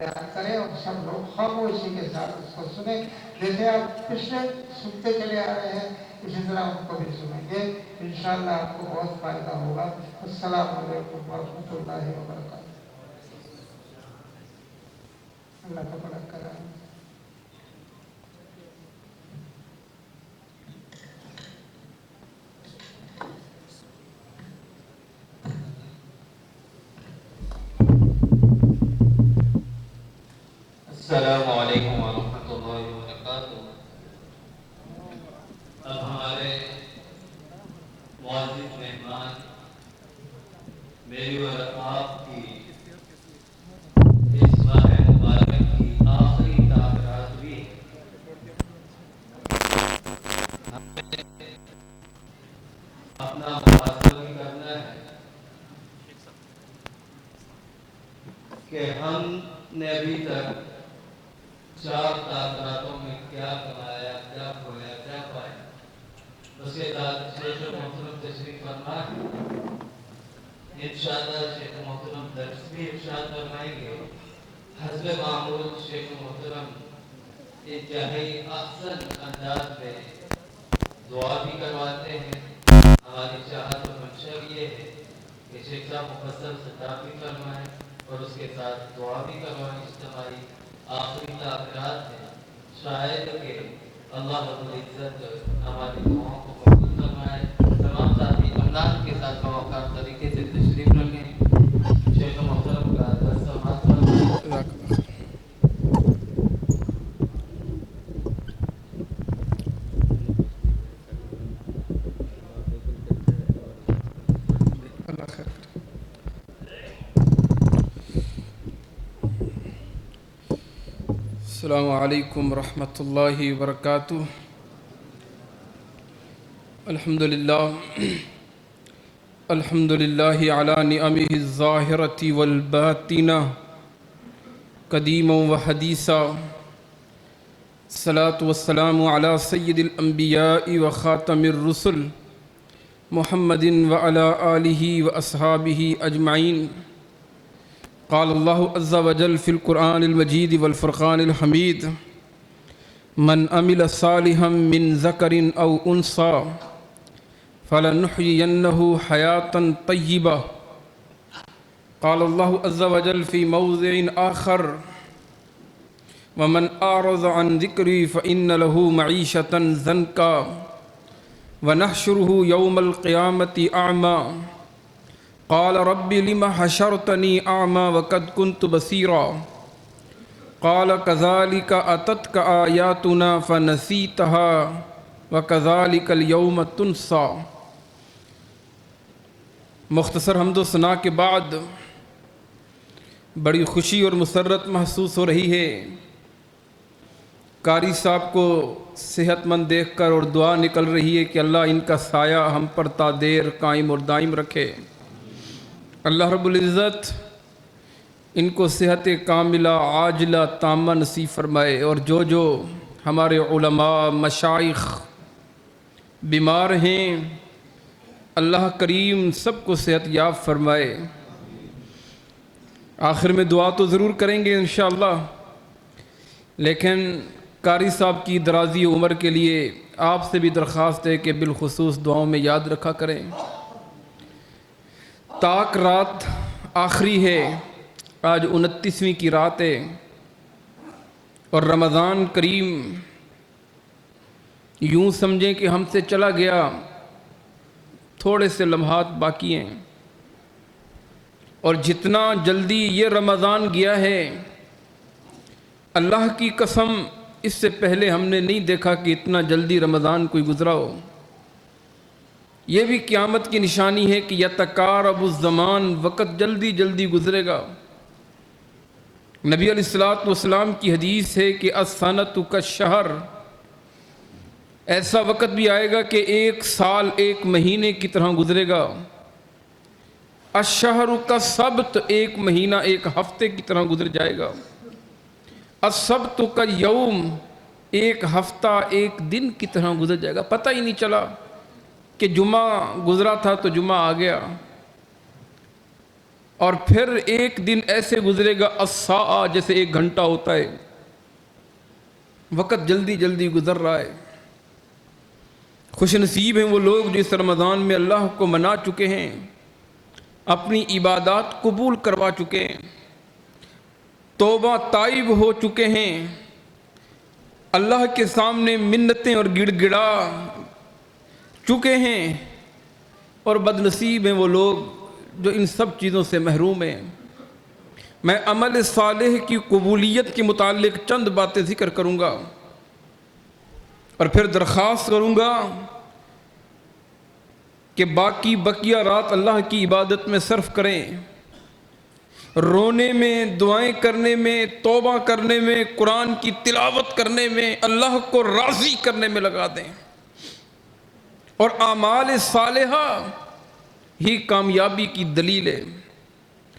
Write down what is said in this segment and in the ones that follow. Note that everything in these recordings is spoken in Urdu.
بیان کریں اور سب لوگ خاموشی کے ساتھ اس کو سنیں. جیسے آپ پچھلے سنتے چلے آ رہے ہیں اسی طرح ان کو بھی سنیں گے. انشاءاللہ آپ کو بہت فائدہ ہوگا. السلام علیکم ورحمۃ اللہ وبرکاتہ. اللہ کا بڑا کرم. السلام علیکم ورحمۃ اللہ وبرکاتہ. اب ہمارے معزز مہمان میری اور آپ کی اس ماہ مبارک کی آخری تاخیرات بھی اپنا محاسبہ بھی کرنا ہے کہ ہم نے ابھی تک 4 تاخیراتوں میں کیا کمایا، کیا کھویا، کیا پایا. اس کے ساتھ شیخ محترم تشریف فرما ہے. انشاءاللہ شیخ محترم درس بھی ارشاد فرمائیں گے. حسب معمول شیخ محترم انتہائی احسن انداز میں دعا بھی کرواتے ہیں. ہماری چاہت و منشا یہ ہے کہ شیخ صاحب مفصل خطاب بھی فرمائیں اور اس کے ساتھ دعا بھی کروائیں. اجتماعی آخری تاخیرات ہیں. شاید کہ اللہ رب العزت ہماری دعاؤں کو قبول فرمائے. تمام ساتھی املاک کے ساتھ باوقار طریقے سے تشریف رکھیں. شیخ محترم کا درس سماعت فرمائیں. السلام علیکم ورحمۃ اللہ وبرکاتہ. الحمد للہ علی نعمہ الظاہرۃ والباطنہ قدیما وحدیثا. الصلاۃ والسلام علی سید الانبیاء وخاتم الرسل محمد وعلی آلہ واصحابہ اجمعین. قال اللہ عز وجل فی القرآن المجید والفرقان الحمید: من عمل صالحا من ذکر او انثی فلنحیینہ حیاة طیبہ. قال اللہ عز وجل فی موضع آخر: ومن اعرض عن ذکری فإن له معیشة ضنکا ونحشرہ یوم القیامة اعمی. قال رب لم حشرتنی اعمی وقد كنت بصیرا. قال كذلك اتتك آیاتنا فنسیتها وكذلك اليوم تنسى. مختصر حمد و ثنا کے بعد بڑی خوشی اور مسرت محسوس ہو رہی ہے. قاری صاحب کو صحت مند دیکھ کر اور دعا نکل رہی ہے کہ اللہ ان کا سایہ ہم پر تا دیر قائم اور دائم رکھے. اللہ رب العزت ان کو صحت کاملہ عاجلہ تامہ نصیب فرمائے. اور جو ہمارے علماء مشائخ بیمار ہیں اللہ کریم سب کو صحت یاب فرمائے. آخر میں دعا تو ضرور کریں گے انشاءاللہ، لیکن قاری صاحب کی درازی عمر کے لیے آپ سے بھی درخواست ہے کہ بالخصوص دعاؤں میں یاد رکھا کریں. تاک رات آخری ہے، آج 29ویں کی رات ہے اور رمضان کریم یوں سمجھیں کہ ہم سے چلا گیا. تھوڑے سے لمحات باقی ہیں اور جتنا جلدی یہ رمضان گیا ہے اللہ کی قسم اس سے پہلے ہم نے نہیں دیکھا کہ اتنا جلدی رمضان کوئی گزرا ہو. یہ بھی قیامت کی نشانی ہے کہ یتقارب الزمان، وقت جلدی جلدی گزرے گا. نبی علیہ السلام کی حدیث ہے کہ السنۃ کالشہر، ایسا وقت بھی آئے گا کہ ایک سال ایک مہینے کی طرح گزرے گا. الشہر کالسبت، ایک مہینہ ایک ہفتے کی طرح گزر جائے گا. السبت کالیوم، ایک ہفتہ ایک دن کی طرح گزر جائے گا. پتہ ہی نہیں چلا کہ جمعہ گزرا تھا تو جمعہ آ گیا. اور پھر ایک دن ایسے گزرے گا الساعہ جیسے 1 گھنٹہ ہوتا ہے، وقت جلدی جلدی گزر رہا ہے۔ خوش نصیب ہیں وہ لوگ جو اس رمضان میں اللہ کو منا چکے ہیں، اپنی عبادات قبول کروا چکے ہیں، توبہ تائب ہو چکے ہیں، اللہ کے سامنے منتیں اور گڑ گڑا چکے ہیں، اور بد نصیب ہیں وہ لوگ جو ان سب چیزوں سے محروم ہیں۔ میں عمل صالح کی قبولیت کے متعلق چند باتیں ذکر کروں گا اور پھر درخواست کروں گا کہ باقی بقیہ رات اللہ کی عبادت میں صرف کریں، رونے میں، دعائیں کرنے میں، توبہ کرنے میں، قرآن کی تلاوت کرنے میں، اللہ کو راضی کرنے میں لگا دیں، اور اعمال صالحہ ہی کامیابی کی دلیل ہے۔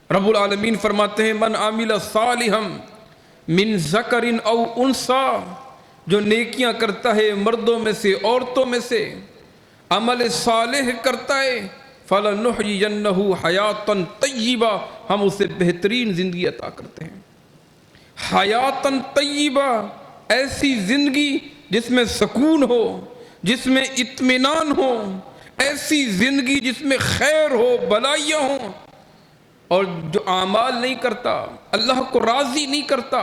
رب العالمین فرماتے ہیں من عامل صالحا من ذکر او انثی، جو نیکیاں کرتا ہے مردوں میں سے عورتوں میں سے، عمل صالح کرتا ہے فَلَنُحْيِيَنَّهُ حَيَاتًا طَيِّبًا، ہم اسے بہترین زندگی عطا کرتے ہیں۔ حیاتاً طیبہ، ایسی زندگی جس میں سکون ہو، جس میں اطمینان ہو، ایسی زندگی جس میں خیر ہو، بھلائیاں ہوں۔ اور جو اعمال نہیں کرتا، اللہ کو راضی نہیں کرتا،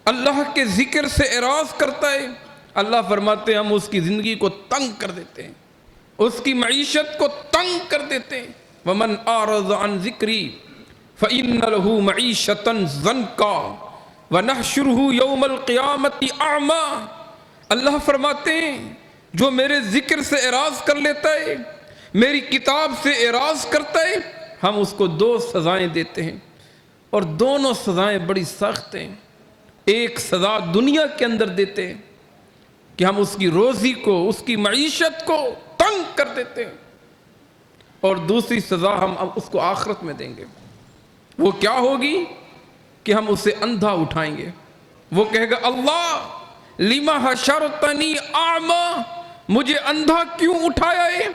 اللہ کے ذکر سے اعراض کرتا ہے، اللہ فرماتے ہیں ہم اس کی زندگی کو تنگ کر دیتے ہیں، اس کی معیشت کو تنگ کر دیتے ہیں۔ وَمَنْ أَعْرَضَ عَنْ ذِكْرِي فَإِنَّ لَهُ مَعِيشَةً ضَنْكًا وَنَحْشُرُهُ يَوْمَ الْقِيَامَةِ أَعْمَى، اللہ فرماتے ہیں جو میرے ذکر سے اعراض کر لیتا ہے، میری کتاب سے اعراض کرتا ہے، ہم اس کو 2 سزائیں دیتے ہیں، اور دونوں سزائیں بڑی سخت ہیں۔ ایک سزا دنیا کے اندر دیتے ہیں کہ ہم اس کی روزی کو، اس کی معیشت کو تنگ کر دیتے ہیں، اور دوسری سزا ہم اس کو آخرت میں دیں گے۔ وہ کیا ہوگی کہ ہم اسے اندھا اٹھائیں گے، وہ کہے گا اللہ لما حشرتنی اعمی، مجھے اندھا کیوں اٹھایا ہے؟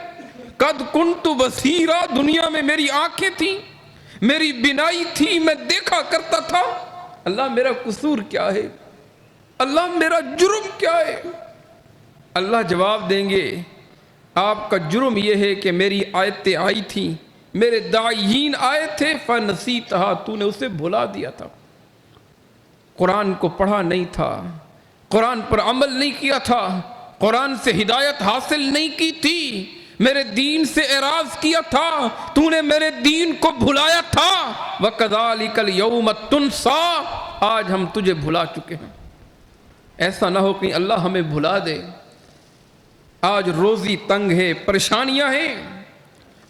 قد کنت بصیرا، دنیا میں میری آنکھیں تھیں، میری بینائی تھی، میں دیکھا کرتا تھا، اللہ میرا قصور کیا ہے؟ اللہ میرا جرم کیا ہے؟ اللہ جواب دیں گے آپ کا جرم یہ ہے کہ میری آیتیں آئی تھیں، میرے داعیین آئے تھے، فنسیتھا، تو نے اسے بھلا دیا تھا، قرآن کو پڑھا نہیں تھا، قرآن پر عمل نہیں کیا تھا، قرآن سے ہدایت حاصل نہیں کی تھی، میرے دین سے اعراض کیا تھا، تو نے میرے دین کو بھلایا تھا، وَكَذَلِكَ الْيَوْمَ تُنْسَى، آج ہم تجھے بھلا چکے ہیں۔ ایسا نہ ہو کہ اللہ ہمیں بھلا دے۔ آج روزی تنگ ہے، پریشانیاں ہیں،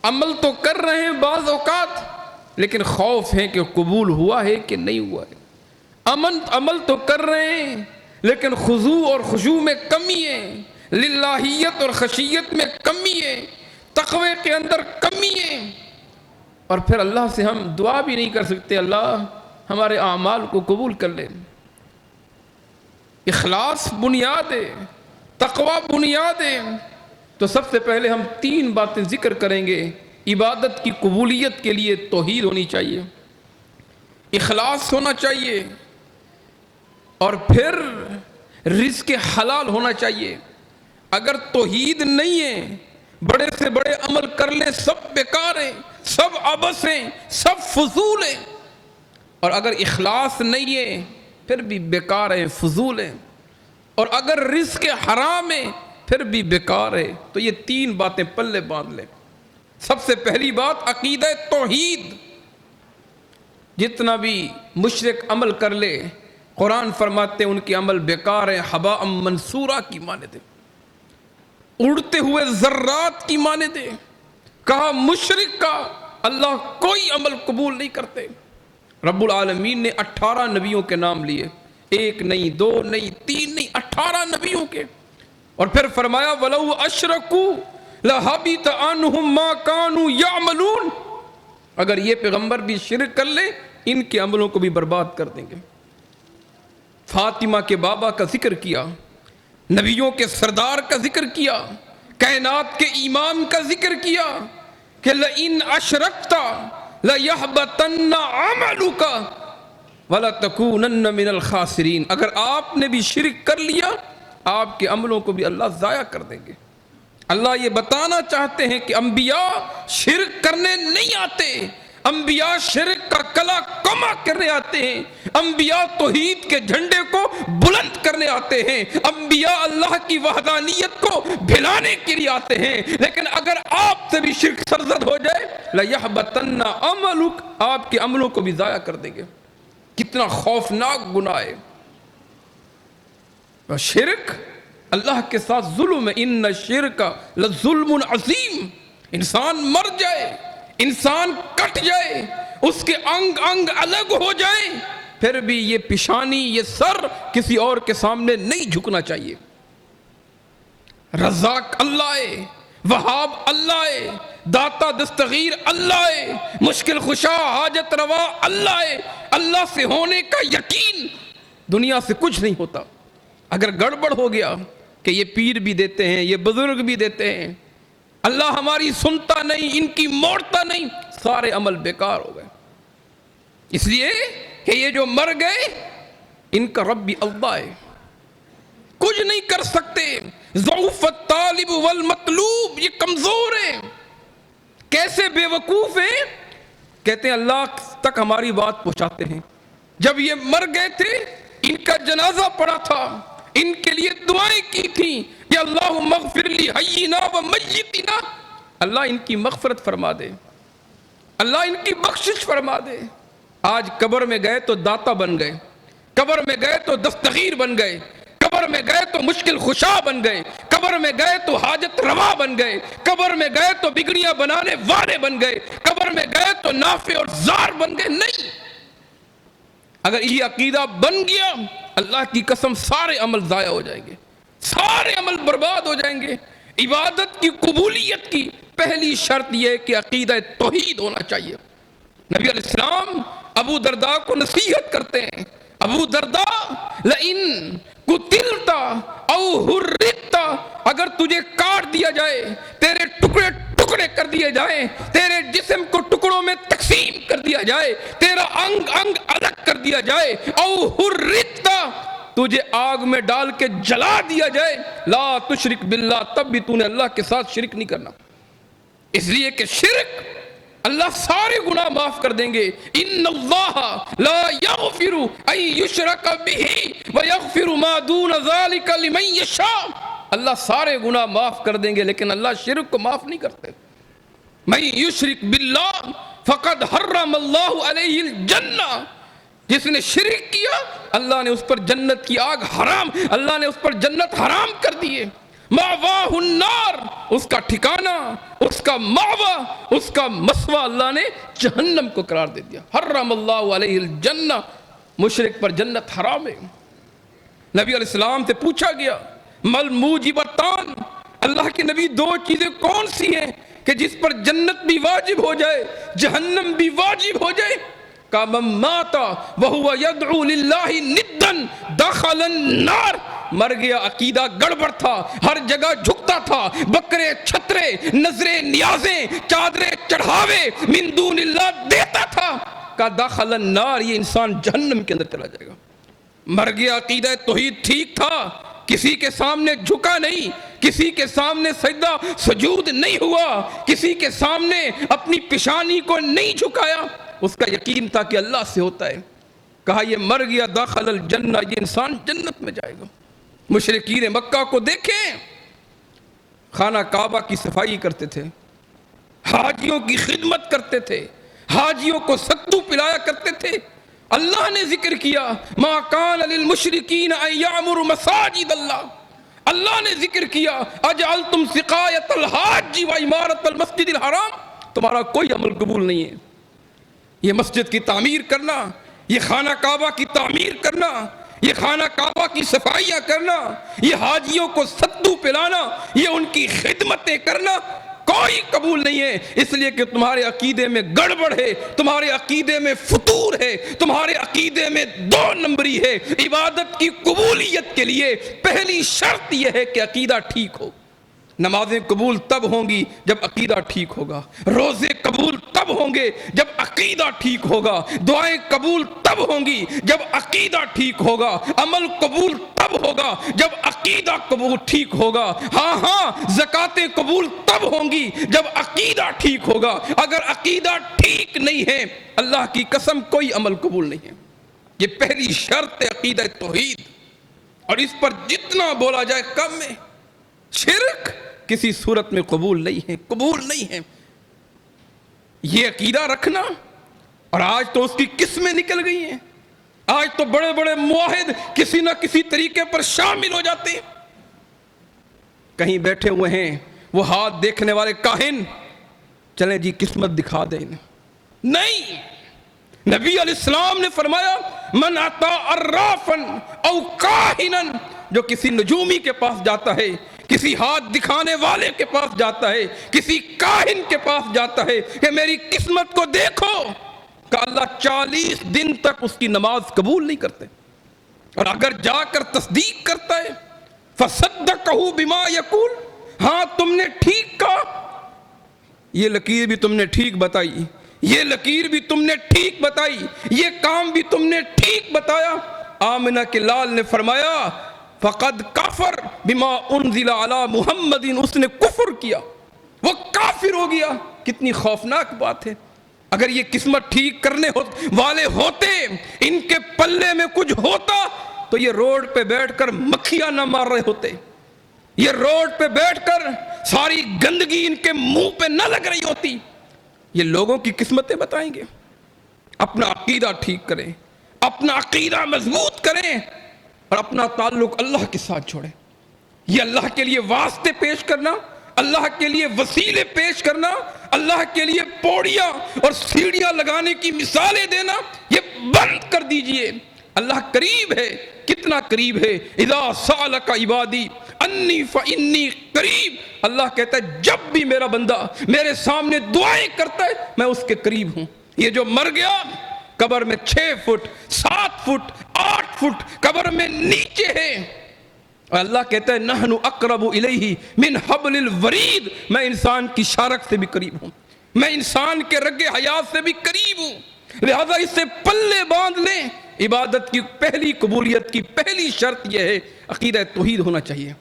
عمل تو کر رہے ہیں بعض اوقات، لیکن خوف ہے کہ قبول ہوا ہے کہ نہیں ہوا ہے۔ عمل تو کر رہے ہیں، لیکن خضوع اور خشوع میں کمی ہے، للہیت اور خشیت میں کمی ہے، تقوی کے اندر کمی ہے، اور پھر اللہ سے ہم دعا بھی نہیں کر سکتے اللہ ہمارے اعمال کو قبول کر لے۔ اخلاص بنیاد ہے، تقوی بنیاد ہے۔ تو سب سے پہلے ہم 3 باتیں ذکر کریں گے۔ عبادت کی قبولیت کے لیے توحید ہونی چاہیے، اخلاص ہونا چاہیے، اور پھر رزق حلال ہونا چاہیے۔ اگر توحید نہیں ہے، بڑے سے بڑے عمل کر لیں سب بیکار ہیں، سب عبث ہیں، سب فضول ہیں، اور اگر اخلاص نہیں ہے پھر بھی بیکار ہیں، فضول ہیں، اور اگر رزق حرام ہے پھر بھی بیکار ہے۔ تو یہ 3 باتیں پلے باندھ لیں۔ سب سے پہلی بات عقیدہ توحید۔ جتنا بھی مشرک عمل کر لے، قرآن فرماتے ہیں ان کے عمل بیکار ہیں، حباء منصورہ کی مانند، اڑتے ہوئے ذرات کی مانند۔ کہا مشرک کا اللہ کوئی عمل قبول نہیں کرتے۔ رب العالمین نے 18 نبیوں کے نام لیے، 1 نہیں، 2 نہیں، 3 نہیں، 18 نبیوں کے، اور پھر فرمایا وَلَوْ أَشْرَكُوا لَحَبِطَ عَنْهُمْ مَا كَانُوا يَعْمَلُونَ، اگر یہ پیغمبر بھی شرک کر لے ان کے عملوں کو بھی برباد کر دیں گے۔ فاطمہ کے بابا کا ذکر کیا، نبیوں کے سردار کا ذکر کیا، کائنات کے امام کا ذکر کیا کہ لَإِنْ أَشْرَكْتَ لَيَحْبَطَنَّ عَمَلُكَ وَلَتَكُونَنَّ مِنَ الْخَاسِرِينَ۔ اگر آپ نے بھی شرک کر لیا آپ کے عملوں کو بھی اللہ ضائع کر دیں گے۔ اللہ یہ بتانا چاہتے ہیں کہ انبیاء شرک کرنے نہیں آتے، انبیاء شرک کا کلا کما کرنے آتے ہیں، انبیاء توحید کے جھنڈے کو بلند کرنے آتے ہیں، انبیاء اللہ کی وحدانیت کو بھلانے کے لیے آتے ہیں۔ لیکن اگر آپ سے بھی شرک سرزد ہو جائے لَيَحْبَطَنَّ عَمَلُكَ، آپ کے عملوں کو بھی ضائع کر دیں گے۔ کتنا خوفناک گناہ ہے شرک، اللہ کے ساتھ ظلم ہے۔ ان الشرک لظلم عظیم۔ انسان مر جائے، انسان کٹ جائے، اس کے انگ انگ الگ ہو جائیں، پھر بھی یہ پیشانی، یہ سر کسی اور کے سامنے نہیں جھکنا چاہیے۔ رزاق اللہ ہے، وہاب اللہ ہے، داتا دستگیر اللہ ہے، مشکل خشا حاجت روا اللہ ہے۔ اللہ سے ہونے کا یقین دنیا سے کچھ نہیں ہوتا۔ اگر گڑبڑ ہو گیا کہ یہ پیر بھی دیتے ہیں، یہ بزرگ بھی دیتے ہیں، اللہ ہماری سنتا نہیں، ان کی موڑتا نہیں، سارے عمل بیکار ہو گئے۔ اس لیے کہ یہ جو مر گئے ان کا رب بھی اللہ ہے، کچھ نہیں کر سکتے۔ ضعف الطالب والمطلوب، یہ کمزور ہیں۔ کیسے بے وقوف ہیں؟ کہتے ہیں اللہ تک ہماری بات پہنچاتے ہیں۔ جب یہ مر گئے تھے ان کا جنازہ پڑا تھا، ان کے لیے دعائیں کی تھیں کہ اللہم اغفر لی حینا و میتنا، اللہ ان کی مغفرت فرما دے، اللہ ان کی بخشش فرما دے۔ آج قبر میں گئے تو داتا بن گئے، قبر میں گئے تو دستگیر بن گئے، قبر میں گئے تو مشکل خشا بن گئے، قبر میں گئے تو حاجت روا بن گئے، قبر میں گئے تو بگڑیاں بنانے والے بن گئے، قبر میں گئے تو نافع اور زار بن گئے۔ نہیں، اگر یہ عقیدہ بن گیا اللہ کی قسم سارے عمل ضائع ہو جائیں گے، سارے عمل برباد ہو جائیں گے۔ عبادت کی قبولیت کی پہلی شرط یہ ہے کہ عقیدہ توحید ہونا چاہیے۔ نبی علیہ السلام ابو درداء کو نصیحت کرتے ہیں، ابو درداء لئن قتلت او حرقت، اگر تجھے کاٹ دیا جائے، تیرے ٹکڑے ٹکڑے کر دیے جائیں، تیرے جسم کو ٹکڑوں میں تقسیم کر دیا جائے، تیرا انگ انگ الگ کر دیا جائے، او حرقت، تجھے آگ میں ڈال کے جلا دیا جائے، لا تشرک باللہ، تب بھی تو نے اللہ کے ساتھ شرک نہیں کرنا۔ اس لیے کہ شرک اللہ سارے گناہ معاف کر دیں گے۔ ان اللہ لا یغفر ان یشرک بہ ویغفر ما دون ذلک لمن یشاء، اللہ سارے گناہ معاف کر دیں گے لیکن اللہ شرک کو معاف نہیں کرتے۔ من یشرک باللہ فقد حرم اللہ علیہ الجنہ، جس نے شرک کیا اللہ نے اس پر جنت کی آگ حرام، اللہ نے اس پر جنت حرام کر دیے۔ مأواہ النار، اس کا ٹھکانہ، اس کا مأوہ، اس کا مسوہ اللہ نے جہنم کو قرار دے دیا۔ حرم اللہ علیہ الجنہ، مشرک پر جنت حرام ہے۔ نبی علیہ السلام سے پوچھا گیا مل موجبتان، اللہ کے نبی دو چیزیں کون سی ہیں کہ جس پر جنت بھی واجب ہو جائے جہنم بھی واجب ہو جائے؟ کہ من مات وہو یدعو للہ ندا دخل النار، مر گیا عقیدہ گڑبڑ تھا، ہر جگہ جھکتا تھا، بکرے چھترے نظریں نیازیں چادریں چڑھاوے من دون اللہ دیتا تھا، کہ دخل النار، یہ انسان جہنم کے اندر چلا جائے گا۔ مر گیا عقیدہ توحید ٹھیک تھا، کسی کے سامنے جھکا نہیں، کسی کے سامنے سجدہ سجود نہیں ہوا، کسی کے سامنے اپنی پیشانی کو نہیں جھکایا، اس کا یقین تھا کہ اللہ سے ہوتا ہے۔ کہا یہ مر گیا داخل الجنہ، یہ انسان جنت میں جائے گا۔ مشرکین مکہ کو دیکھیں، خانہ کعبہ کی صفائی کرتے تھے، حاجیوں کی خدمت کرتے تھے، حاجیوں کو ستو پلایا کرتے تھے۔ اللہ نے ذکر کیا ما کان للمشرکین ان یعمروا مساجد اللہ، اللہ نے ذکر کیا اجعلتم سقایۃ الحاج و عمارۃ المسجد الحرام، تمہارا کوئی عمل قبول نہیں ہے۔ یہ مسجد کی تعمیر کرنا، یہ خانہ کعبہ کی تعمیر کرنا، یہ خانہ کعبہ کی صفائیاں کرنا، یہ حاجیوں کو ستو پلانا، یہ ان کی خدمتیں کرنا کوئی قبول نہیں ہے، اس لیے کہ تمہارے عقیدے میں گڑبڑ ہے، تمہارے عقیدے میں فتور ہے، تمہارے عقیدے میں دو نمبری ہے۔ عبادت کی قبولیت کے لیے پہلی شرط یہ ہے کہ عقیدہ ٹھیک ہو۔ نمازیں قبول تب ہوں گی جب عقیدہ ٹھیک ہوگا، روزے قبول تب ہوں گے جب عقیدہ ٹھیک ہوگا، دعائیں قبول تب ہوں گی جب عقیدہ ٹھیک ہوگا، عمل قبول تب ہوگا جب عقیدہ قبول ٹھیک ہوگا، ہاں زکاتیں قبول تب ہوں گی جب عقیدہ ٹھیک ہوگا۔ اگر عقیدہ ٹھیک نہیں ہے اللہ کی قسم کوئی عمل قبول نہیں ہے۔ یہ پہلی شرط ہے عقیدہ توحید، اور اس پر جتنا بولا جائے کم ہے۔ شرک کسی صورت میں قبول نہیں ہے۔ یہ عقیدہ رکھنا، اور آج تو اس کی قسمیں نکل گئی ہیں۔ آج تو بڑے بڑے موحد کسی نہ کسی طریقے پر شامل ہو جاتے ہیں۔ کہیں بیٹھے ہوئے ہیں وہ ہاتھ دیکھنے والے کاہن، چلیں جی قسمت دکھا دیں۔ نہیں، نبی علیہ السلام نے فرمایا من اتا عرافا او کاہنا، جو کسی نجومی کے پاس جاتا ہے، کسی ہاتھ دکھانے والے کے پاس جاتا ہے، کسی کاہن کے پاس جاتا ہے کہ میری قسمت کو دیکھو، کہ اللہ 40 دن تک اس کی نماز قبول نہیں کرتے، اور اگر جا کر تصدیق کرتا ہے فصدقہ بما یقول، ہاں تم نے ٹھیک کہا، یہ لکیر بھی تم نے ٹھیک بتائی، یہ لکیر بھی تم نے ٹھیک بتائی، یہ کام بھی تم نے ٹھیک بتایا۔ آمنہ کے لال نے فرمایا فقد کفر بما انزل علی محمد، اس نے کفر کیا، وہ کافر ہو گیا۔ کتنی خوفناک بات ہے۔ اگر یہ قسمت ٹھیک کرنے والے ہوتے، ان کے پلے میں کچھ ہوتا تو یہ روڈ پہ بیٹھ کر مکھیاں نہ مار رہے ہوتے، یہ روڈ پہ بیٹھ کر ساری گندگی ان کے منہ پہ نہ لگ رہی ہوتی۔ یہ لوگوں کی قسمتیں بتائیں گے۔ اپنا عقیدہ ٹھیک کریں، اپنا عقیدہ مضبوط کریں، اور اپنا تعلق اللہ کے ساتھ چھوڑیں۔ یہ اللہ کے لیے واسطے پیش کرنا، اللہ کے لیے وسیلے پیش کرنا، اللہ کے لیے پوڑیاں اور سیڑھیاں لگانے کی مثالیں دینا، یہ بند کر دیجئے۔ اللہ قریب ہے، کتنا قریب ہے۔ اذا سألک عبادی انی فانی قریب، اللہ کہتا ہے جب بھی میرا بندہ میرے سامنے دعائیں کرتا ہے میں اس کے قریب ہوں۔ یہ جو مر گیا قبر میں 6 فٹ 7 فٹ 8 فٹ قبر میں نیچے ہے، اور اللہ کہتا ہے نحن اقرب الیہ من حبل الورید، میں انسان کی شارک سے بھی قریب ہوں، میں انسان کے رگ حیات سے بھی قریب ہوں۔ لہذا اس سے پلے باندھ لیں۔ عبادت کی پہلی قبولیت کی پہلی شرط یہ ہے عقیدہ توحید ہونا چاہیے۔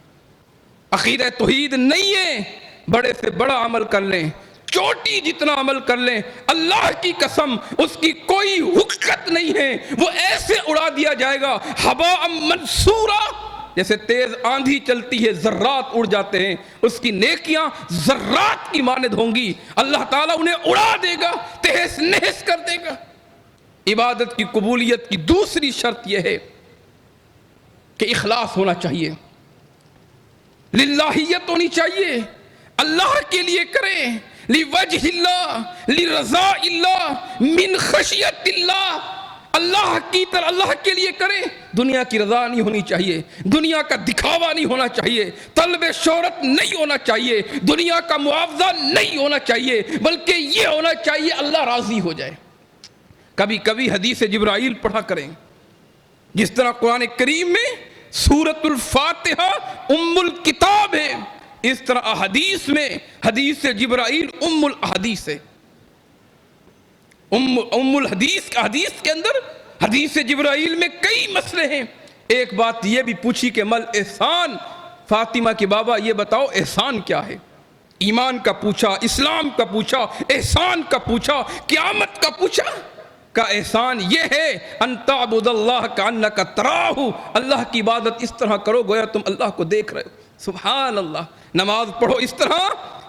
عقیدہ توحید نہیں ہے، بڑے سے بڑا عمل کر لیں، چوٹی جتنا عمل کر لیں، اللہ کی قسم اس کی کوئی حقیقت نہیں ہے، وہ ایسے اڑا دیا جائے گا ہباء منصورا، جیسے تیز آندھی چلتی ہے ذرات اڑ جاتے ہیں، اس کی نیکیاں ذرات کی مانند ہوں گی، اللہ تعالیٰ انہیں اڑا دے گا، تہس نہس کر دے گا۔ عبادت کی قبولیت کی دوسری شرط یہ ہے کہ اخلاص ہونا چاہیے، للہیت ہونی چاہیے، اللہ کے لیے کریں، لوجہ اللہ، لرضا اللہ، من خشیت اللہ، اللہ کی طرح اللہ کے لیے کریں۔ دنیا کی رضا نہیں ہونی چاہیے، دنیا کا دکھاوا نہیں ہونا چاہیے، طلب شہرت نہیں ہونا چاہیے، دنیا کا معاوضہ نہیں ہونا چاہیے، بلکہ یہ ہونا چاہیے اللہ راضی ہو جائے۔ کبھی کبھی حدیث جبرائیل پڑھا کریں، جس طرح قرآن کریم میں سورۃ الفاتحہ ام الکتاب ہے، اس طرح احادیث میں حدیث جبرائیل ام الاحادیث ہے۔ ام الحدیث حدیث کے اندر حدیث جبرائیل میں کئی مسئلے ہیں۔ ایک بات یہ بھی پوچھی کہ مل احسان، فاطمہ کے بابا یہ بتاؤ احسان کیا ہے؟ ایمان کا پوچھا، اسلام کا پوچھا، احسان کا پوچھا، قیامت کا پوچھا۔ کا احسان یہ ہے ان تعبد اللہ کانک تراہ، اللہ کی عبادت اس طرح کرو گویا تم اللہ کو دیکھ رہے ہو۔ سبحان اللہ۔ نماز پڑھو اس طرح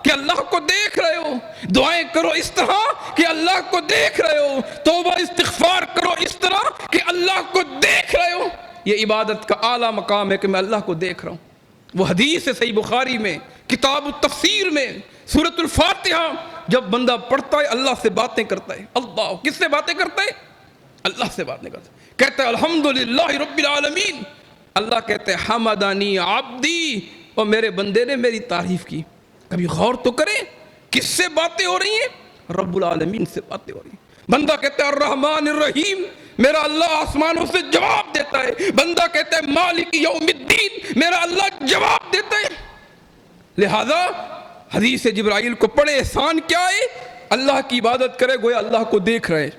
کہ اللہ کو دیکھ رہے ہو، دعائیں کرو اس طرح کہ اللہ کو دیکھ رہے ہو، توبہ استغفار کرو اس طرح کہ اللہ کو دیکھ رہے ہو۔ یہ عبادت کا اعلیٰ مقام ہے کہ میں اللہ کو دیکھ رہا ہوں۔ وہ حدیث ہے صحیح بخاری میں، کتاب التفسیر میں، سورۃ الفاتحہ جب بندہ پڑھتا ہے اللہ سے باتیں کرتا ہے۔ اللہ کس سے باتیں کرتا ہے؟ اللہ سے باتیں کرتا ہے۔ کہتا ہے الحمدللہ رب العالمین، اللہ کہتے ہیں حمدانی عبدی، اور میرے بندے نے میری تعریف کی۔ کبھی غور تو کریں کس سے باتیں ہو رہی ہیں؟ رب العالمین سے باتیں ہو رہی ہیں۔ بندہ کہتا ہے الرحمن الرحیم، میرا اللہ آسمانوں سے جواب دیتا ہے۔ بندہ کہتا ہے مالک یوم الدین، میرا اللہ جواب دیتا ہے۔ لہذا حدیث جبرائیل کو پڑھے۔ احسان کیا ہے؟ اللہ کی عبادت کرے گویا اللہ کو دیکھ رہے.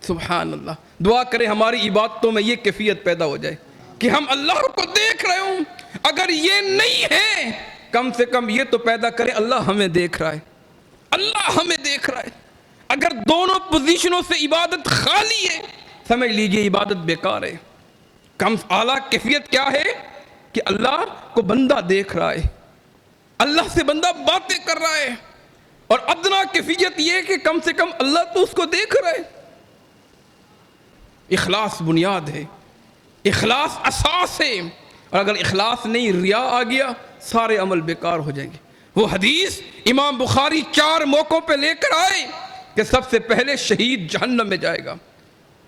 سبحان اللہ. دعا کرے ہماری عبادتوں میں یہ کیفیت پیدا ہو جائے کہ ہم اللہ کو دیکھ رہے ہوں. اگر یہ نہیں ہے کم سے کم یہ تو پیدا کرے اللہ ہمیں دیکھ رہا ہے, اللہ ہمیں دیکھ رہا ہے. اگر دونوں پوزیشنوں سے عبادت خالی ہے سمجھ لیجئے عبادت بیکار ہے. کم اعلیٰ کیفیت کیا ہے کہ اللہ کو بندہ دیکھ رہا ہے, اللہ سے بندہ باتیں کر رہا ہے, اور ادنا کیفیت یہ کہ کم سے کم اللہ تو اس کو دیکھ رہا ہے. اخلاص بنیاد ہے, اخلاص اساس ہے, اور اگر اخلاص نہیں ریا آ گیا سارے عمل بیکار ہو جائیں گے. وہ حدیث امام بخاری 4 موقعوں پہ لے کر آئے کہ سب سے پہلے شہید جہنم میں جائے گا,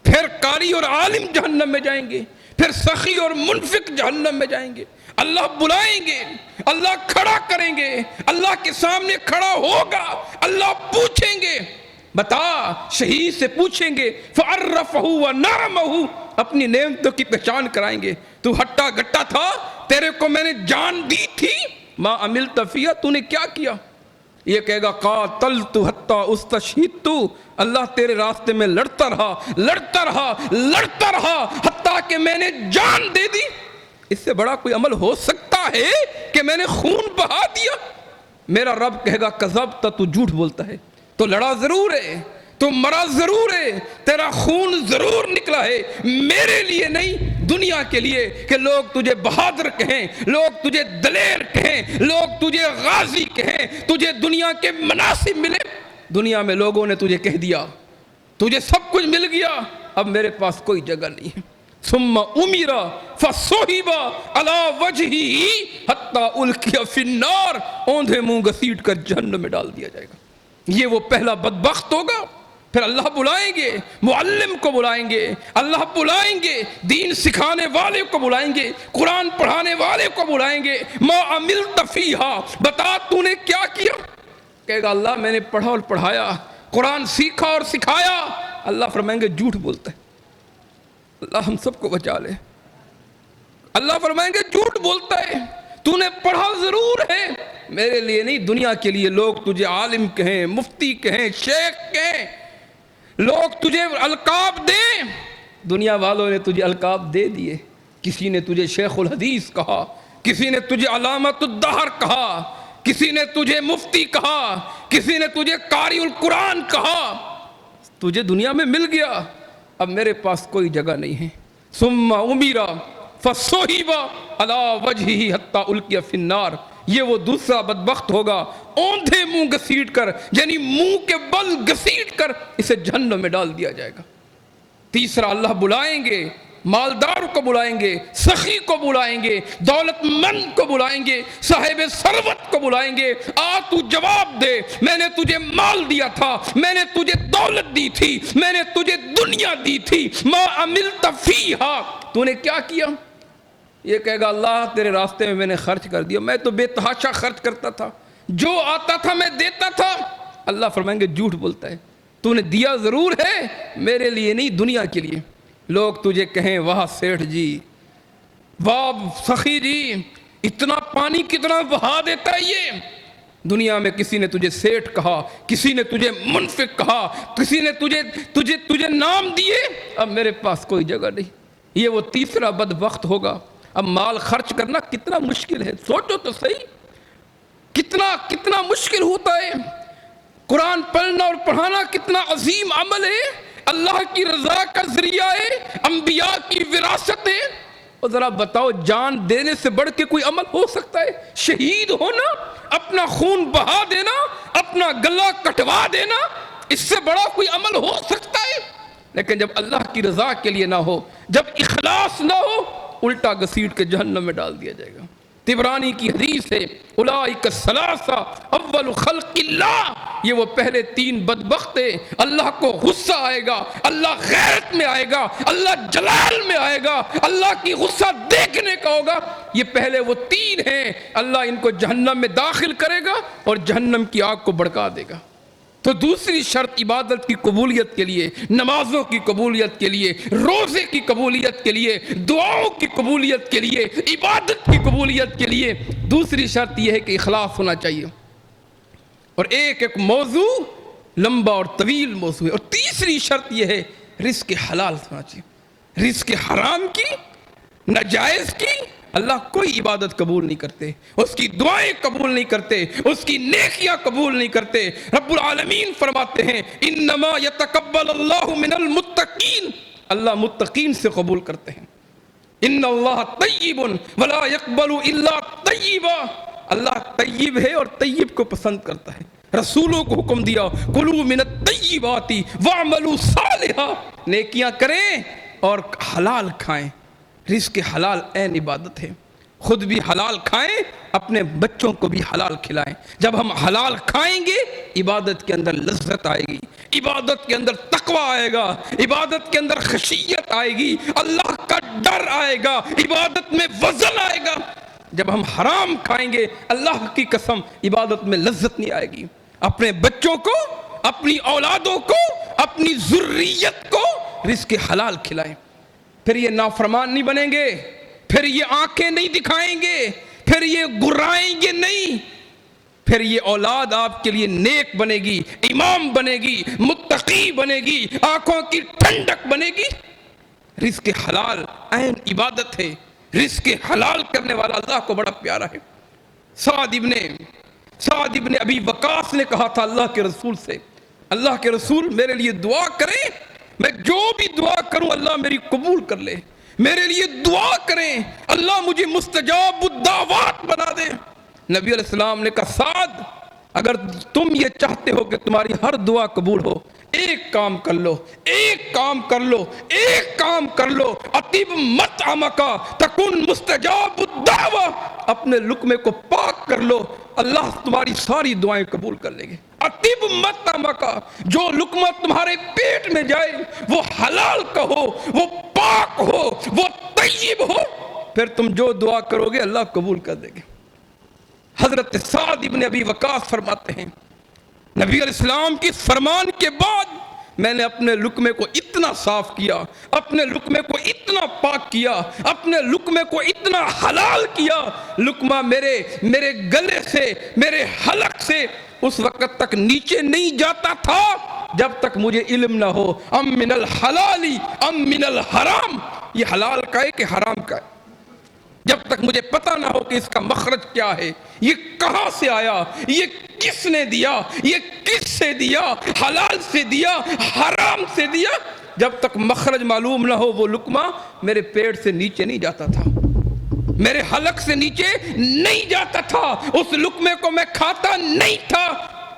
پھر قاری اور عالم جہنم میں جائیں گے, پھر سخی اور منفق جہنم میں جائیں گے. اللہ بلائیں گے, اللہ کھڑا کریں گے, اللہ کے سامنے کھڑا ہوگا, اللہ پوچھیں گے بتا, شہید سے پوچھیں گے فعرفہ ونعمہ, اپنی نعمتوں کی پہچان کرائیں گے. تو ہٹا گٹا تھا, تیرے کو میں نے جان دی تھی, ما عملت فیہا, تو نے کیا کیا؟ یہ کہے گا قاتلت حتی استشہدت, اللہ تیرے راستے میں لڑتا رہا لڑتا رہا لڑتا رہا حتیٰ کہ میں نے جان دے دی. اس سے بڑا کوئی عمل ہو سکتا ہے کہ میں نے خون بہا دیا؟ میرا رب کہے گا کذبت, تو جھوٹ بولتا ہے, تو لڑا ضرور ہے, تو مرا ضرور ہے, تیرا خون ضرور نکلا ہے, میرے لیے نہیں دنیا کے لیے, کہ لوگ تجھے بہادر کہیں, لوگ تجھے دلیر کہیں, لوگ تجھے غازی کہیں, تجھے دنیا کے مناصب ملے. دنیا میں لوگوں نے تجھے کہہ دیا, تجھے سب کچھ مل گیا, اب میرے پاس کوئی جگہ نہیں ہے. ثم امیر فصحب علی وجہہ حتی القی فی النار, اوندھے منہ گھسیٹ کر جہنم میں ڈال دیا جائے گا. یہ وہ پہلا بدبخت ہوگا. پھر اللہ بلائیں گے, معلم کو بلائیں گے, اللہ بلائیں گے, دین سکھانے والے کو بلائیں گے, قرآن پڑھانے والے کو بلائیں گے. ما عملت فیہا, بتا تو نے کیا کیا؟ کہے گا اللہ میں نے پڑھا اور پڑھایا, قرآن سیکھا اور سکھایا. اللہ فرمائیں گے جھوٹ بولتا ہے. اللہ ہم سب کو بچا لے. اللہ فرمائیں گے جھوٹ بولتا ہے, تو نے پڑھا ضرور ہے, میرے لیے نہیں دنیا کے لیے. لوگ تجھے عالم کہیں, مفتی کہیں, شیخ کہیں, لوگ تجھے القاب دیں. دنیا والوں نے تجھے القاب دے دیے. کسی نے تجھے شیخ الحدیث کہا, کسی نے تجھے علامت الدہر کہا, کسی نے تجھے مفتی کہا, کسی نے تجھے قاری القرآن کہا. تجھے دنیا میں مل گیا, اب میرے پاس کوئی جگہ نہیں ہے. ثم امیر فصحب علی وجہہ حتی القی فی النار, یہ وہ دوسرا بدبخت ہوگا, اوندھے منہ گھسیٹ کر, یعنی منہ کے بل گھسیٹ کر اسے جہنم میں ڈال دیا جائے گا. تیسرا اللہ بلائیں گے, مالدار کو بلائیں گے, سخی کو بلائیں گے, دولت مند کو بلائیں گے, صاحب ثروت کو بلائیں گے. آ تو جواب دے, میں نے تجھے مال دیا تھا, میں نے تجھے دولت دی تھی, میں نے تجھے دنیا دی تھی, ما عملت فیہا, تو نے کیا کیا؟ یہ کہے گا اللہ تیرے راستے میں نے خرچ کر دیا, میں تو بے تحاشا خرچ کرتا تھا, جو آتا تھا میں دیتا تھا. اللہ فرمائیں گے جھوٹ بولتا ہے, تو نے دیا ضرور ہے, میرے لیے نہیں دنیا کے لیے. لوگ تجھے کہیں واہ سیٹھ جی, واہ سخی جی, اتنا پانی کتنا بہا دیتا ہے یہ. دنیا میں کسی نے تجھے سیٹھ کہا, کسی نے تجھے منفق کہا, کسی نے تجھے نام دیے, اب میرے پاس کوئی جگہ نہیں. یہ وہ تیسرا بدبخت ہوگا. اب مال خرچ کرنا کتنا مشکل ہے, سوچو تو صحیح, کتنا مشکل ہوتا ہے. قرآن پڑھنا اور پڑھانا کتنا عظیم عمل ہے, اللہ کی رضا کا ذریعہ ہے, انبیاء کی وراثت ہے. اور ذرا بتاؤ جان دینے سے بڑھ کے کوئی عمل ہو سکتا ہے؟ شہید ہونا, اپنا خون بہا دینا, اپنا گلا کٹوا دینا, اس سے بڑا کوئی عمل ہو سکتا ہے؟ لیکن جب اللہ کی رضا کے لیے نہ ہو, جب اخلاص نہ ہو, الٹا گھسیٹ کے جہنم میں ڈال دیا جائے گا. طبرانی کی حدیث ہے اولئک الثلاثہ اول خلق اللہ, یہ وہ پہلے 3 بدبخت ہیں. اللہ کو غصہ آئے گا, اللہ غیرت میں آئے گا, اللہ جلال میں آئے گا, اللہ کی غصہ دیکھنے کا ہوگا. یہ پہلے وہ 3 ہیں, اللہ ان کو جہنم میں داخل کرے گا اور جہنم کی آگ کو بھڑکا دے گا. تو دوسری شرط عبادت کی قبولیت کے لیے, نمازوں کی قبولیت کے لیے, روزے کی قبولیت کے لیے, دعاؤں کی قبولیت کے لیے, عبادت کی قبولیت کے لیے دوسری شرط یہ ہے کہ اخلاص ہونا چاہیے. اور ایک موضوع لمبا اور طویل موضوع ہے۔ اور تیسری شرط یہ ہے رزق حلال ہونا چاہیے۔ رزق حرام کی، ناجائز کی اللہ کوئی عبادت قبول نہیں کرتے، اس کی دعائیں قبول نہیں کرتے، اس کی نیکیاں قبول نہیں کرتے۔ رب العالمین فرماتے ہیں انما یتقبل اللہ من المتقین، اللہ متقین سے قبول کرتے ہیں۔ ان اللہ طیب ولا یقبل الا طیبا، اللہ طیب ہے اور طیب کو پسند کرتا ہے۔ رسولوں کو حکم دیا کلوا من الطیبات واعملوا صالحا، نیکیاں کریں اور حلال کھائیں۔ رزق حلال عین عبادت ہے، خود بھی حلال کھائیں، اپنے بچوں کو بھی حلال کھلائیں۔ جب ہم حلال کھائیں گے عبادت کے اندر لذت آئے گی، عبادت کے اندر تقوی آئے گا، عبادت کے اندر خشیت آئے گی، اللہ کا ڈر آئے گا، عبادت میں وزن آئے گا۔ جب ہم حرام کھائیں گے اللہ کی قسم عبادت میں لذت نہیں آئے گی۔ اپنے بچوں کو، اپنی اولادوں کو، اپنی ذریت کو رزق حلال کھلائیں، پھر یہ نافرمان نہیں بنیں گے، پھر یہ آنکھیں نہیں دکھائیں گے، پھر یہ گرائیں گے نہیں، پھر یہ اولاد آپ کے لیے نیک بنے گی، امام بنے گی، متقی بنے گی، آنکھوں کی ٹھنڈک بنے گی۔ رزق حلال عین عبادت ہے، رزق حلال کرنے والا اللہ کو بڑا پیارا ہے۔ سعد ابن ابی وقاص نے کہا تھا اللہ کے رسول سے، اللہ کے رسول میرے لیے دعا کریں، میں جو بھی دعا کروں اللہ میری قبول کر لے، میرے لیے دعا کریں اللہ مجھے مستجاب الدعوات بنا دے۔ نبی علیہ السلام نے کہا سعد اگر تم یہ چاہتے ہو کہ تمہاری ہر دعا قبول ہو، ایک کام کر لو، ایک کام کر لو، ایک کام کر لو، اطیب مطعمکا تکن مستجاب الدعوہ، اپنے لقمے کو پاک کر لو، اللہ تمہاری ساری دعائیں قبول کر لیں گے۔ اطیب مطعمکا، جو لقمہ تمہارے پیٹ میں جائے وہ حلال کا ہو، وہ پاک ہو، وہ طیب ہو، پھر تم جو دعا کرو گے اللہ قبول کر دے گے۔ حضرت سعد ابن ابی وقاص فرماتے ہیں نبی علیہ السلام کی فرمان کے بعد میں نے اپنے لقمے کو اتنا صاف کیا، اپنے لقمے کو اتنا پاک کیا، اپنے لقمے کو اتنا حلال کیا، لقمہ میرے گلے سے، میرے حلق سے اس وقت تک نیچے نہیں جاتا تھا جب تک مجھے علم نہ ہو ام من الحلال ام من الحرام، یہ حلال کا ہے کہ حرام کا ہے، جب تک مجھے پتہ نہ ہو کہ اس کا مخرج کیا ہے، یہ کہاں سے آیا، یہ کس نے دیا، یہ کس سے دیا، حلال سے دیا، حرام سے دیا، جب تک مخرج معلوم نہ ہو وہ لقمہ میرے پیٹ سے نیچے نہیں جاتا تھا، میرے حلق سے نیچے نہیں جاتا تھا، اس لقمے کو میں کھاتا نہیں تھا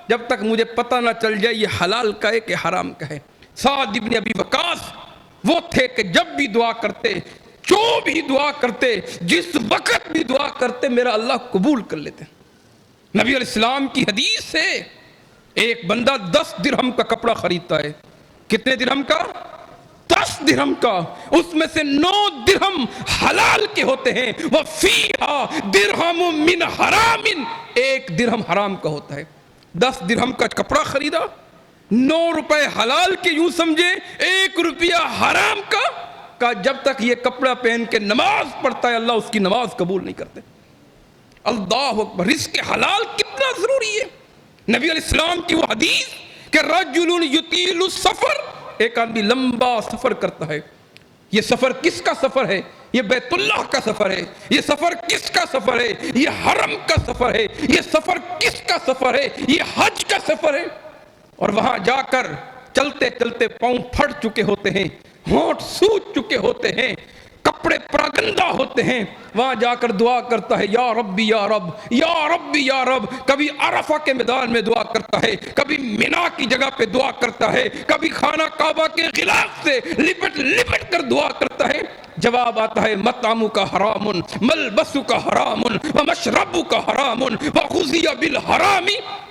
جب تک مجھے پتہ نہ چل جائے یہ حلال کا ہے کہ حرام کا ہے۔ سعد ابن ابی وقاص وہ تھے کہ جب بھی دعا کرتے، جو بھی دعا کرتے، جس وقت بھی دعا کرتے میرا اللہ قبول کر لیتے۔ نبی علیہ السلام کی حدیث سے ایک بندہ 10 درہم کا کپڑا خریدتا ہے، کتنے درہم کا؟ 10 درہم کا، اس میں سے 9 درہم حلال کے ہوتے ہیں، وَفِيهَا دِرْهَمٌ مِّنْ حَرَامٍ، 1 درہم حرام کا ہوتا ہے۔ 10 درہم کا کپڑا خریدا، 9 روپے حلال کے، یوں سمجھے 1 روپیہ حرام کا، جب تک یہ کپڑا پہن کے نماز پڑھتا ہے اللہ اس کی نماز قبول نہیں کرتے۔ اللہ اکبر، رزق حلال کتنا ضروری ہے۔ نبی علیہ السلام کی وہ حدیث کہ رجل یطیل السفر، ایک آدمی لمبا سفر کرتا ہے، یہ سفر کس کا سفر ہے؟ یہ بیت اللہ کا سفر ہے۔ یہ سفر کس کا سفر ہے؟ یہ حرم کا سفر ہے۔ یہ سفر کس کا سفر ہے؟ یہ حج کا سفر ہے۔ اور وہاں جا کر چلتے چلتے پاؤں پھٹ چکے ہوتے ہیں، ہونٹ سوج چکے ہوتے ہیں، کپڑے پراگندہ ہوتے ہیں، وہاں جا کر دعا کرتا ہے یا ربی یا رب، یا ربی یا رب، کبھی عرفہ کے میدان میں دعا کرتا ہے، کبھی مینا کی جگہ پہ دعا کرتا ہے، کبھی خانہ کعبہ کے غلاف سے لپٹ لپٹ کر دعا کرتا ہے۔ جواب آتا ہے مطعمک حرام ملبسک حرام ومشربک حرام وغذی بالحرام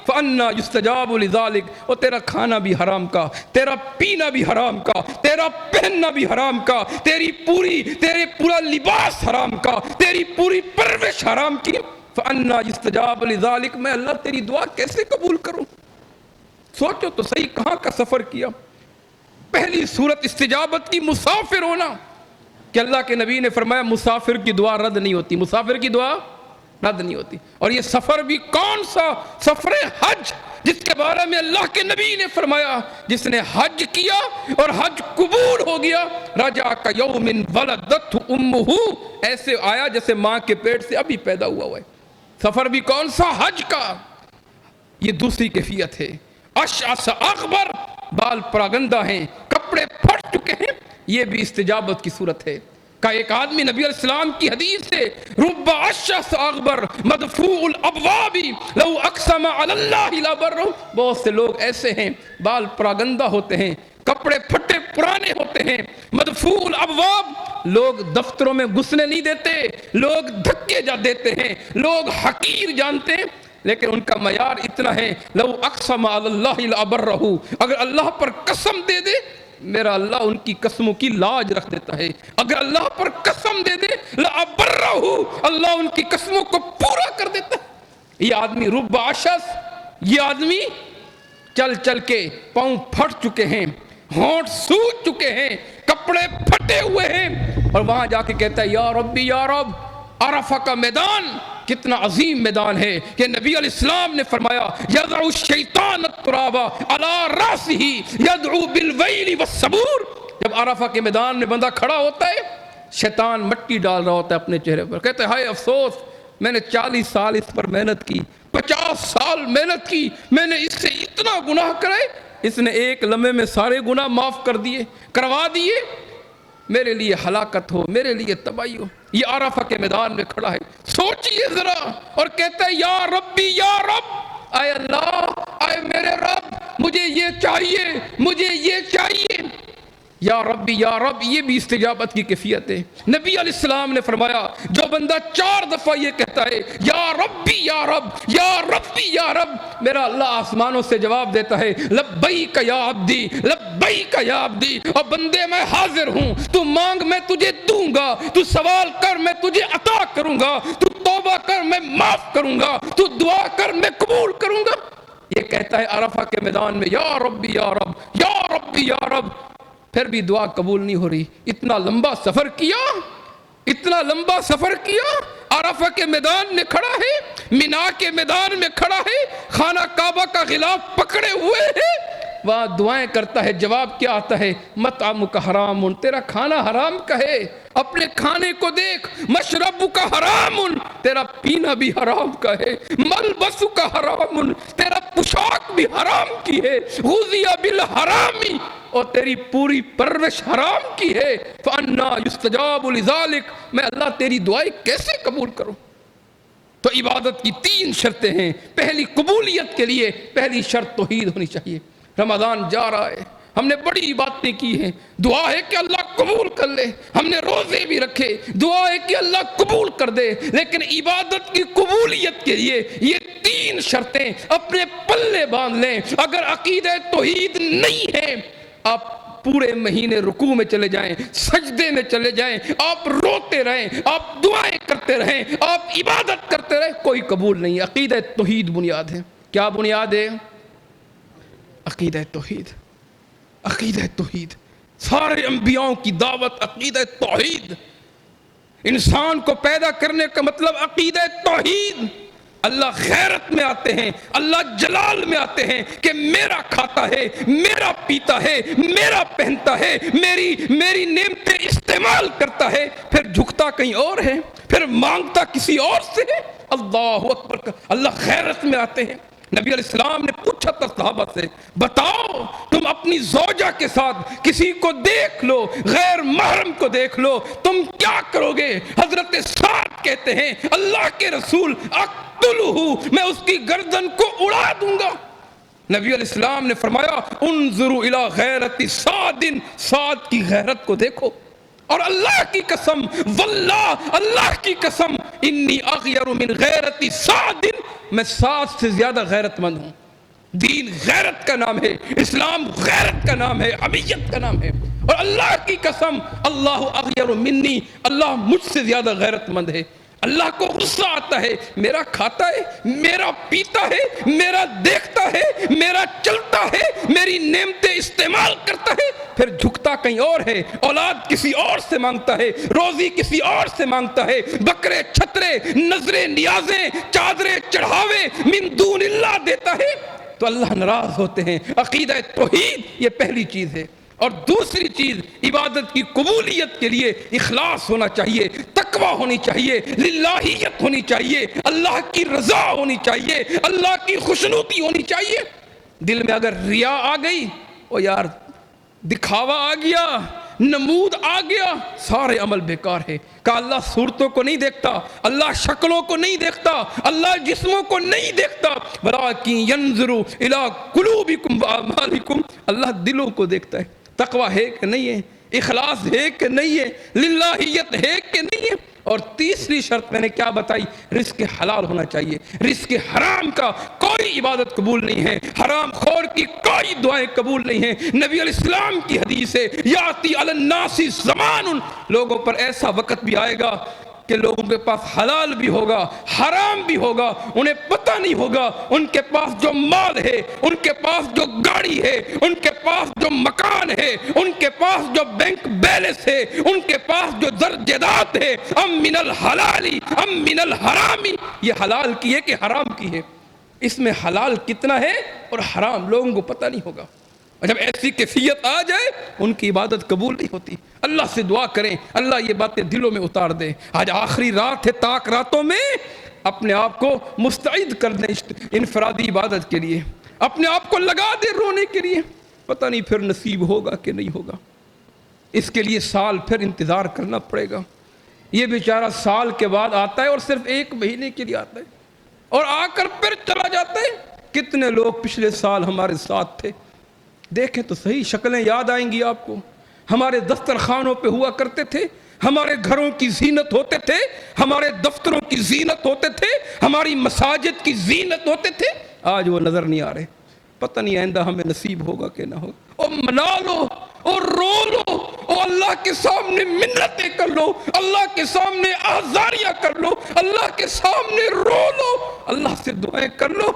فانا یستجاب لذلک، اور تیرا کھانا بھی حرام کا، تیرا پینا بھی حرام کا، تیرا پہننا بھی حرام کا، تیرے پورا لباس حرام کا، تیری پوری پرورش حرام کی، فانا یستجاب لذلک، میں اللہ تیری دعا کیسے قبول کروں؟ سوچو تو صحیح کہاں کا سفر کیا۔ پہلی صورت استجابت کی مسافر ہونا، کہ اللہ کے نبی نے فرمایا مسافر کی دعا رد نہیں ہوتی، مسافر کی دعا رد نہیں ہوتی. اور یہ سفر بھی کون سا؟ سفر حج، جس کے بارے میں اللہ کے نبی نے فرمایا جس نے حج کیا اور حج قبول ہو گیا، رجع کیوم ولدتہ امہ، ایسے آیا جیسے ماں کے پیٹ سے ابھی پیدا ہوا ہے. سفر بھی کون سا؟ حج کا. یہ دوسری کیفیت ہے. اشعث اغبر، بال پراگندہ ہیں، کپڑے پھٹ چکے ہیں، یہ بھی استجابت کی صورت ہے. کہ ایک آدمی نبی علیہ السلام کی حدیث سے رب اشعث اغبر مدفوع الابواب لو اقسم علی اللہ لبرہ، بہت سے لوگ ایسے ہیں بال پراگندہ ہوتے ہیں، کپڑے پھٹے پرانے ہوتے ہیں، مدفوع الابواب، لوگ دفتروں میں گھسنے نہیں دیتے، لوگ دھکے جا دیتے ہیں، لوگ حقیر جانتے ہیں، لیکن ان کا معیار اتنا ہے لو اقسم علی اللہ لبرہ، اگر اللہ پر قسم دے دے میرا اللہ ان کی قسموں کی لاج رکھ دیتا ہے. اگر اللہ پر قسم دے دے لَأَبَرَّهُ، اللہ ان کی قسموں کو پورا کر دیتا ہے. یہ آدمی رب اشعث، یہ آدمی چل چل کے پاؤں پھٹ چکے ہیں، ہونٹ سوج چکے ہیں، کپڑے پھٹے ہوئے ہیں، اور وہاں جا کے کہتا ہے یا ربی یا رب. عرفہ کا میدان کتنا عظیم میدان ہے کہ نبی علیہ السلام نے فرمایا یضع الشیطان التراب علی راسہ یدعو بالویل والصبور. جب عرفہ کے میدان میں بندہ کھڑا ہوتا ہے شیطان مٹی ڈال رہا ہوتا ہے اپنے چہرے پر، کہتا ہے ہائے افسوس، میں نے 40 سال اس پر محنت کی، 50 سال محنت کی، میں نے اس سے اتنا گناہ کرے، اس نے ایک لمحے میں سارے گناہ معاف کر دیے، کروا دیے، میرے لیے ہلاکت ہو، میرے لیے تباہی ہو. یہ عرفہ کے میدان میں کھڑا ہے، سوچئے ذرا، اور کہتا ہے یا ربی یا رب، اے اللہ، اے میرے رب، مجھے یہ چاہیے، مجھے یہ چاہیے. یا ربی یا رب، یہ بھی استجابت کی کیفیت ہے. نبی علیہ السلام نے فرمایا جو بندہ 4 دفعہ یہ کہتا ہے یا ربی یا رب، یا ربی یا رب، میرا اللہ آسمانوں سے جواب دیتا ہے لبیک یا عبدی، لبیک یا عبدی، اور بندے میں حاضر ہوں، تو مانگ میں تجھے دوں گا، تو سوال کر میں تجھے عطا کروں گا، تو توبہ کر میں معاف کروں گا، تو دعا کر میں قبول کروں گا. یہ کہتا ہے عرفہ کے میدان میں یا ربی یا رب، یا ربی یا رب، پھر بھی دعا قبول نہیں ہو رہی. اتنا لمبا سفر کیا، اتنا لمبا سفر کیا، عرفہ کے میدان میں کھڑا ہے، مینا کے میدان میں کھڑا ہے، خانہ کعبہ کا غلاف پکڑے ہوئے ہے، وہاں دعائیں کرتا ہے، جواب کیا آتا ہے مطعمک حرام، تیرا کھانا حرام کا ہے، اپنے کھانے کو دیکھ، مشربک حرام، تیرا پینا بھی حرام کا ہے، ملبسک حرام، تیرا پوشاک بھی حرام کی ہے، غذی بالحرام، اور تیری پوری پرورش حرام کی ہے. فَأَنَّا يُسْتَجَابُ لِذَالِكَ، میں اللہ تیری دعائیں کیسے قبول کروں؟ تو عبادت کی 3 شرطیں ہیں. پہلی قبولیت کے لیے پہلی شرط توحید ہونی چاہیے. رمضان جا رہا ہے، ہم نے بڑی باتیں کی ہیں، دعا ہے کہ اللہ قبول کر لے، ہم نے روزے بھی رکھے، دعا ہے کہ اللہ قبول کر دے، لیکن عبادت کی قبولیت کے لیے یہ 3 شرطیں اپنے پلے باندھ لیں. اگر عقیدہ توحید نہیں ہے، آپ پورے مہینے رکوع میں چلے جائیں، سجدے میں چلے جائیں، آپ روتے رہیں، آپ دعائیں کرتے رہیں، آپ عبادت کرتے رہیں، کوئی قبول نہیں. عقیدہ توحید بنیاد ہے. کیا بنیاد ہے؟ عقیدہ توحید. عقیدہ توحید، سارے انبیاءوں کی دعوت عقیدہ توحید. انسان کو پیدا کرنے کا مطلب عقیدہ توحید. اللہ غیرت میں آتے ہیں، اللہ جلال میں آتے ہیں کہ میرا کھاتا ہے، میرا پیتا ہے، میرا پہنتا ہے، میری نعمتیں استعمال کرتا ہے، پھر جھکتا کہیں اور ہے، پھر مانگتا کسی اور سے ہے. اللہ اکبر. اللہ غیرت میں آتے ہیں. نبی علیہ السلام نے پوچھا تھا صحابہ سے، بتاؤ تم اپنی زوجہ کے ساتھ کسی کو دیکھ لو، غیر محرم کو دیکھ لو، تم کیا کرو گے؟ حضرت سعد کہتے ہیں اللہ کے رسول اقتلہ، میں اس کی گردن کو اڑا دوں گا. نبی علیہ السلام نے فرمایا انظروا الی غیرت سعد، سعد کی غیرت کو دیکھو. اور اللہ کی قسم، واللہ اللہ کی قسم، انی اغیر من غیرت سعد، میں سعد سے زیادہ غیرت مند ہوں. دین غیرت کا نام ہے، اسلام غیرت کا نام ہے، حمیت کا نام ہے. اور اللہ کی قسم اللہ اغیر منی، اللہ مجھ سے زیادہ غیرت مند ہے. اللہ کو غصہ آتا ہے، میرا کھاتا ہے، میرا پیتا ہے، میرا دیکھتا ہے، میرا چلتا ہے، میری نعمتیں استعمال کرتا ہے، پھر جھکتا کہیں اور ہے، اولاد کسی اور سے مانگتا ہے، روزی کسی اور سے مانگتا ہے، بکرے چھترے نظریں نیازیں چادریں چڑھاوے من دون اللہ دیتا ہے، تو اللہ ناراض ہوتے ہیں۔ عقیدہ توحید یہ پہلی چیز ہے۔ اور دوسری چیز، عبادت کی قبولیت کے لیے اخلاص ہونا چاہیے، تقوی ہونی چاہیے، للہیت ہونی چاہیے، اللہ کی رضا ہونی چاہیے، اللہ کی خوشنودی ہونی چاہیے۔ دل میں اگر ریا آ گئی، او یار دکھاوا آ گیا، نمود آ گیا، سارے عمل بیکار ہے۔ کہ اللہ صورتوں کو نہیں دیکھتا، اللہ شکلوں کو نہیں دیکھتا، اللہ جسموں کو نہیں دیکھتا، وَلَٰكِن يَنظُرُ إِلَىٰ قُلُوبِكُمْ وَأَعْمَالِكُمْ، اللہ دلوں کو دیکھتا ہے، تقوی ہے کہ نہیں ہے، اخلاص ہے کہ نہیں ہے، للہیت ہے کہ نہیں ہے۔ اور تیسری شرط میں نے کیا بتائی؟ رزق حلال ہونا چاہیے۔ رزق حرام کا کوئی عبادت قبول نہیں ہے، حرام خور کی کوئی دعائیں قبول نہیں ہیں۔ نبی علیہ السلام کی حدیث ہے، یاتی علی الناس زمان، لوگوں پر ایسا وقت بھی آئے گا کہ لوگوں کے پاس حلال بھی ہوگا، حرام بھی ہوگا، انہیں پتہ نہیں ہوگا۔ ان کے پاس جو مال ہے، ان کے پاس جو گاڑی ہے، ان کے پاس جو مکان ہے، ان کے پاس جو بینک بیلنس ہے، ان کے پاس جو زر جائیداد ہے، ام من الحلال ام من الحرام، یہ حلال کی ہے کہ حرام کی ہے، اس میں حلال کتنا ہے اور حرام لوگوں کو پتہ نہیں ہوگا۔ اور جب ایسی کیفیت آ جائے ان کی عبادت قبول نہیں ہوتی۔ اللہ سے دعا کریں اللہ یہ باتیں دلوں میں اتار دے۔ آج آخری رات ہے، تاک راتوں میں اپنے آپ کو مستعد کر دیں انفرادی عبادت کے لیے، اپنے آپ کو لگا دیں رونے کے لیے۔ پتہ نہیں پھر نصیب ہوگا کہ نہیں ہوگا، اس کے لیے سال پھر انتظار کرنا پڑے گا۔ یہ بیچارہ سال کے بعد آتا ہے اور صرف 1 مہینے کے لیے آتا ہے اور آ کر پھر چلا جاتا ہے۔ کتنے لوگ پچھلے سال ہمارے ساتھ تھے، دیکھیں تو صحیح، شکلیں یاد آئیں گی آپ کو۔ ہمارے دسترخوانوں پہ ہوا کرتے تھے، ہمارے گھروں کی زینت ہوتے تھے، ہمارے دفتروں کی زینت ہوتے تھے، ہماری مساجد کی زینت ہوتے تھے، آج وہ نظر نہیں آ رہے۔ پتہ نہیں آئندہ ہمیں نصیب ہوگا کہ نہ ہوگا۔ اور منا لو اور رو لو اور اللہ کے سامنے منتیں کر لو، اللہ کے سامنے آزاریاں کر لو، اللہ کے سامنے رو لو، اللہ سے دعائیں کر لو،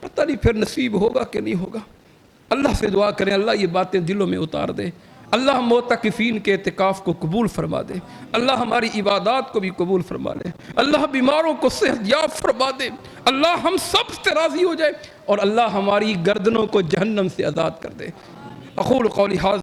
پتہ نہیں پھر نصیب ہوگا کہ نہیں ہوگا۔ اللہ سے دعا کریں اللہ یہ باتیں دلوں میں اتار دے، اللہ معتکفین کے اعتکاف کو قبول فرما دے، اللہ ہماری عبادات کو بھی قبول فرما لے، اللہ بیماروں کو صحت یاب فرما دے، اللہ ہم سب سے راضی ہو جائے، اور اللہ ہماری گردنوں کو جہنم سے آزاد کر دے۔ اقول قولی ھذا